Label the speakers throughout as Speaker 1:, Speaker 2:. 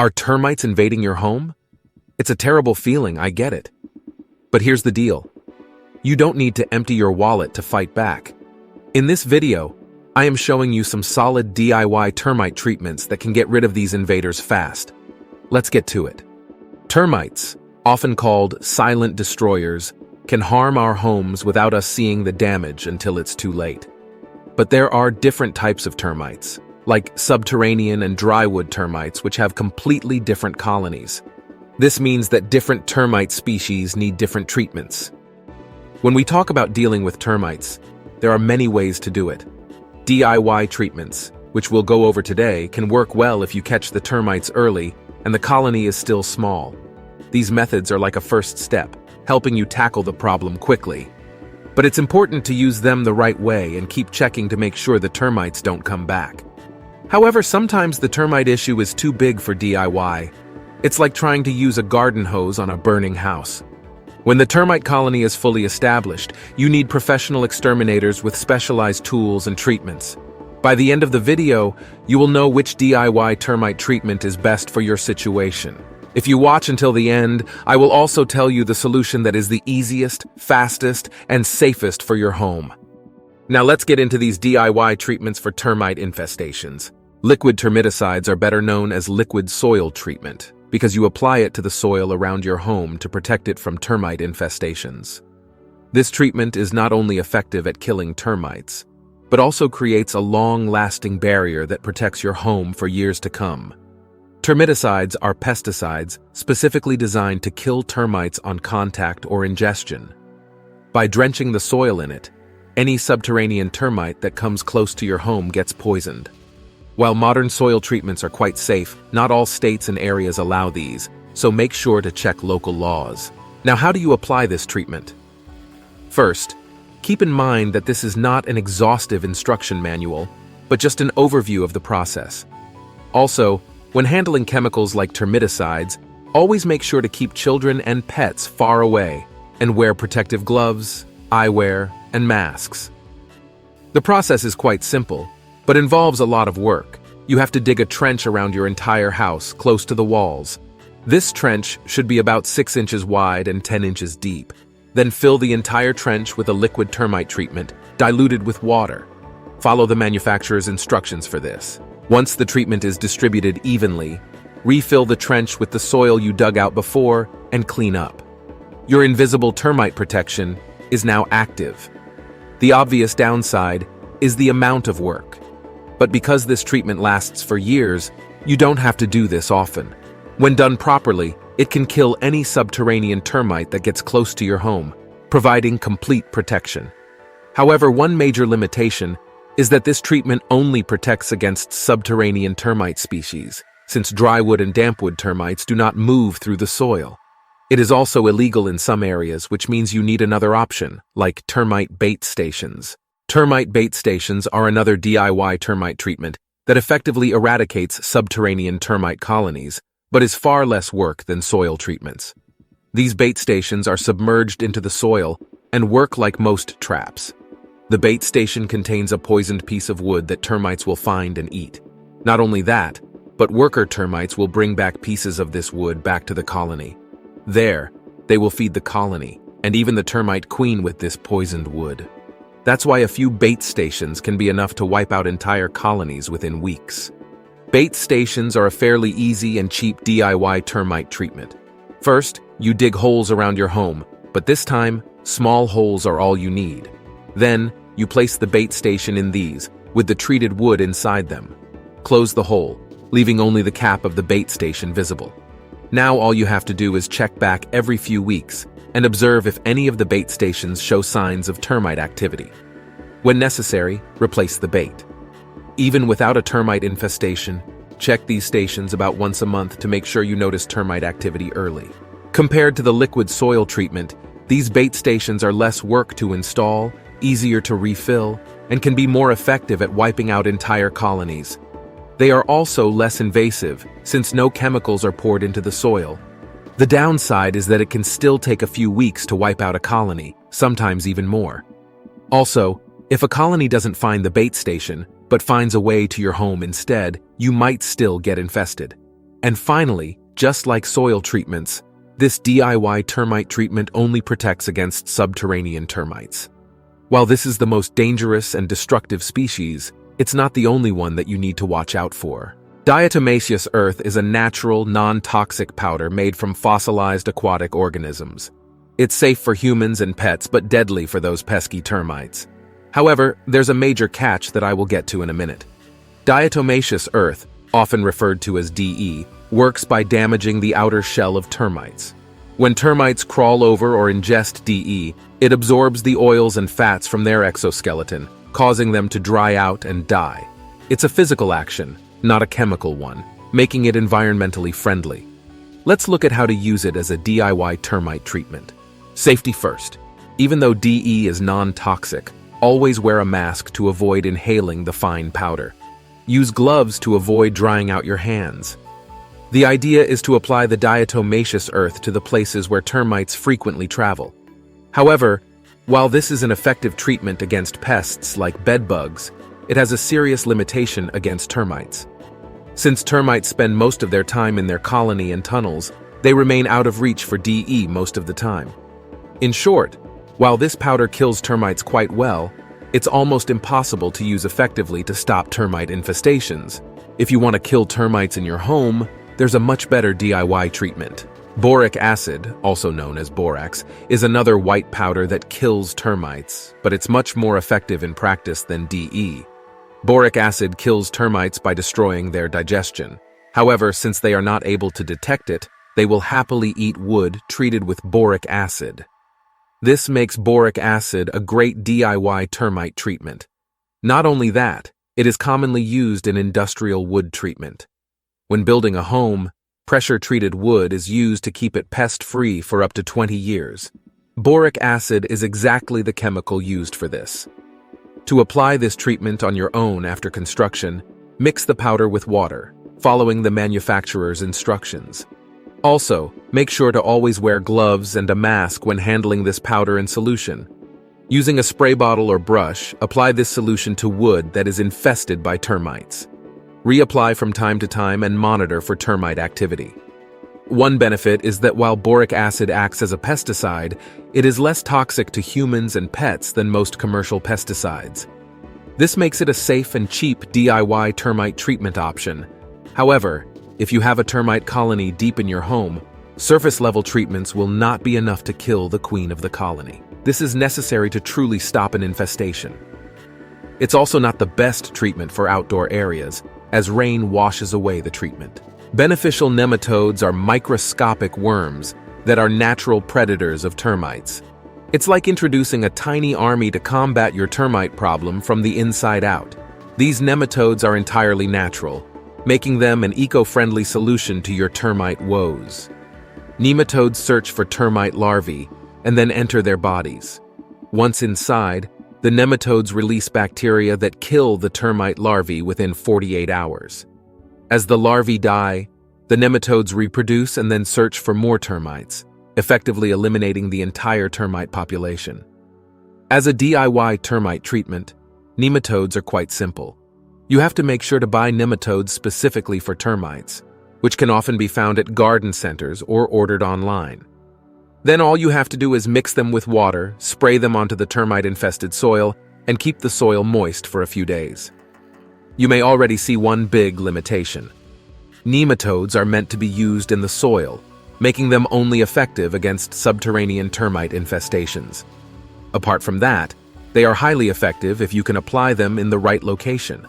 Speaker 1: Are termites invading your home? It's a terrible feeling, I get it. But here's the deal. You don't need to empty your wallet to fight back. In this video, I am showing you some solid DIY termite treatments that can get rid of these invaders fast. Let's get to it. Termites, often called silent destroyers, can harm our homes without us seeing the damage until it's too late. But there are different types of termites, like subterranean and drywood termites, which have completely different colonies. This means that different termite species need different treatments. When we talk about dealing with termites, there are many ways to do it. DIY treatments, which we'll go over today, can work well if you catch the termites early and the colony is still small. These methods are like a first step, helping you tackle the problem quickly. But it's important to use them the right way and keep checking to make sure the termites don't come back. However, sometimes the termite issue is too big for DIY. It's like trying to use a garden hose on a burning house. When the termite colony is fully established, you need professional exterminators with specialized tools and treatments. By the end of the video, you will know which DIY termite treatment is best for your situation. If you watch until the end, I will also tell you the solution that is the easiest, fastest, and safest for your home. Now let's get into these DIY treatments for termite infestations. Liquid termiticides are better known as liquid soil treatment because you apply it to the soil around your home to protect it from termite infestations. This treatment is not only effective at killing termites, but also creates a long-lasting barrier that protects your home for years to come. Termiticides are pesticides specifically designed to kill termites on contact or ingestion. By drenching the soil in it, any subterranean termite that comes close to your home gets poisoned. While modern soil treatments are quite safe, not all states and areas allow these, so make sure to check local laws. Now, how do you apply this treatment? First, keep in mind that this is not an exhaustive instruction manual, but just an overview of the process. Also, when handling chemicals like termiticides, always make sure to keep children and pets far away and wear protective gloves, eyewear, and masks. The process is quite simple, but involves a lot of work. You have to dig a trench around your entire house, close to the walls. This trench should be about 6 inches wide and 10 inches deep. Then fill the entire trench with a liquid termite treatment, diluted with water. Follow the manufacturer's instructions for this. Once the treatment is distributed evenly, refill the trench with the soil you dug out before and clean up. Your invisible termite protection is now active. The obvious downside is the amount of work. But because this treatment lasts for years, you don't have to do this often. When done properly, it can kill any subterranean termite that gets close to your home, providing complete protection. However, one major limitation is that this treatment only protects against subterranean termite species, since drywood and dampwood termites do not move through the soil. It is also illegal in some areas, which means you need another option, like termite bait stations. Termite bait stations are another DIY termite treatment that effectively eradicates subterranean termite colonies, but is far less work than soil treatments. These bait stations are submerged into the soil and work like most traps. The bait station contains a poisoned piece of wood that termites will find and eat. Not only that, but worker termites will bring back pieces of this wood back to the colony. There, they will feed the colony, and even the termite queen with this poisoned wood. That's why a few bait stations can be enough to wipe out entire colonies within weeks. Bait stations are a fairly easy and cheap DIY termite treatment. First, you dig holes around your home, but this time, small holes are all you need. Then, you place the bait station in these, with the treated wood inside them. Close the hole, leaving only the cap of the bait station visible. Now all you have to do is check back every few weeks and observe if any of the bait stations show signs of termite activity. When necessary, replace the bait. Even without a termite infestation, check these stations about once a month to make sure you notice termite activity early. Compared to the liquid soil treatment, these bait stations are less work to install, easier to refill, and can be more effective at wiping out entire colonies. They are also less invasive, since no chemicals are poured into the soil. The downside is that it can still take a few weeks to wipe out a colony, sometimes even more. Also, if a colony doesn't find the bait station, but finds a way to your home instead, you might still get infested. And finally, just like soil treatments, this DIY termite treatment only protects against subterranean termites. While this is the most dangerous and destructive species, it's not the only one that you need to watch out for. Diatomaceous earth is a natural, non-toxic powder made from fossilized aquatic organisms. It's safe for humans and pets, but deadly for those pesky termites. However, there's a major catch that I will get to in a minute. Diatomaceous earth, often referred to as DE, works by damaging the outer shell of termites. When termites crawl over or ingest DE, it absorbs the oils and fats from their exoskeleton, causing them to dry out and die. It's a physical action, not a chemical one, making it environmentally friendly. Let's look at how to use it as a DIY termite treatment. Safety first. Even though DE is non-toxic, always wear a mask to avoid inhaling the fine powder. Use gloves to avoid drying out your hands. The idea is to apply the diatomaceous earth to the places where termites frequently travel. However, while this is an effective treatment against pests like bedbugs, it has a serious limitation against termites. Since termites spend most of their time in their colony and tunnels, they remain out of reach for DE most of the time. In short, while this powder kills termites quite well, it's almost impossible to use effectively to stop termite infestations. If you want to kill termites in your home, there's a much better DIY treatment. Boric acid, also known as borax, is another white powder that kills termites, but it's much more effective in practice than DE. Boric acid kills termites by destroying their digestion. However, since they are not able to detect it, they will happily eat wood treated with boric acid. This makes boric acid a great DIY termite treatment. Not only that, it is commonly used in industrial wood treatment. When building a home, pressure-treated wood is used to keep it pest-free for up to 20 years. Boric acid is exactly the chemical used for this. To apply this treatment on your own after construction, mix the powder with water, following the manufacturer's instructions. Also, make sure to always wear gloves and a mask when handling this powder in solution. Using a spray bottle or brush, apply this solution to wood that is infested by termites. Reapply from time to time and monitor for termite activity. One benefit is that while boric acid acts as a pesticide, it is less toxic to humans and pets than most commercial pesticides. This makes it a safe and cheap DIY termite treatment option. However, if you have a termite colony deep in your home, surface-level treatments will not be enough to kill the queen of the colony. This is necessary to truly stop an infestation. It's also not the best treatment for outdoor areas, as rain washes away the treatment. Beneficial nematodes are microscopic worms that are natural predators of termites. It's like introducing a tiny army to combat your termite problem from the inside out. These nematodes are entirely natural, making them an eco-friendly solution to your termite woes. Nematodes search for termite larvae and then enter their bodies. Once inside, the nematodes release bacteria that kill the termite larvae within 48 hours. As the larvae die, the nematodes reproduce and then search for more termites, effectively eliminating the entire termite population. As a DIY termite treatment, nematodes are quite simple. You have to make sure to buy nematodes specifically for termites, which can often be found at garden centers or ordered online. Then all you have to do is mix them with water, spray them onto the termite-infested soil, and keep the soil moist for a few days. You may already see one big limitation. Nematodes are meant to be used in the soil, making them only effective against subterranean termite infestations. Apart from that, they are highly effective if you can apply them in the right location.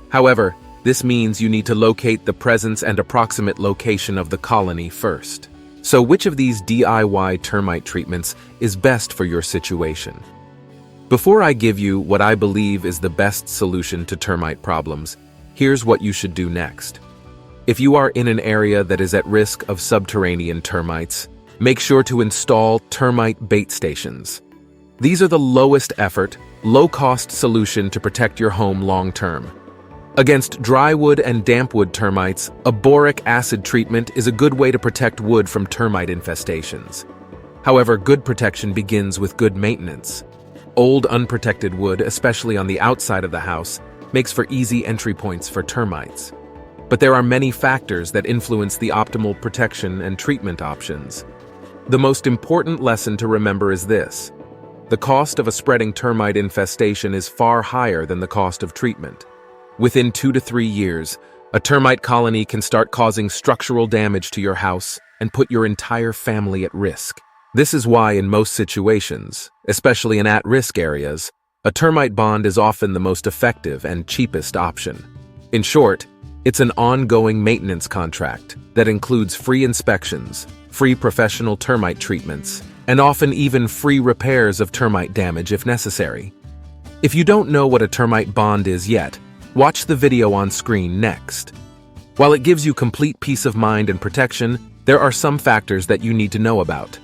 Speaker 1: However, this means you need to locate the presence and approximate location of the colony first. So which of these DIY termite treatments is best for your situation? Before I give you what I believe is the best solution to termite problems, here's what you should do next. If you are in an area that is at risk of subterranean termites, make sure to install termite bait stations. These are the lowest effort, low-cost solution to protect your home long-term. Against drywood and dampwood termites, a boric acid treatment is a good way to protect wood from termite infestations. However, good protection begins with good maintenance. Old, unprotected wood, especially on the outside of the house, makes for easy entry points for termites. but there are many factors that influence the optimal protection and treatment options. The most important lesson to remember is this: the cost of a spreading termite infestation is far higher than the cost of treatment. Within 2 to 3 years, a termite colony can start causing structural damage to your house and put your entire family at risk. This is why in most situations, especially in at-risk areas, a termite bond is often the most effective and cheapest option. In short, it's an ongoing maintenance contract that includes free inspections, free professional termite treatments, and often even free repairs of termite damage if necessary. If you don't know what a termite bond is yet, watch the video on screen next. While it gives you complete peace of mind and protection, there are some factors that you need to know about.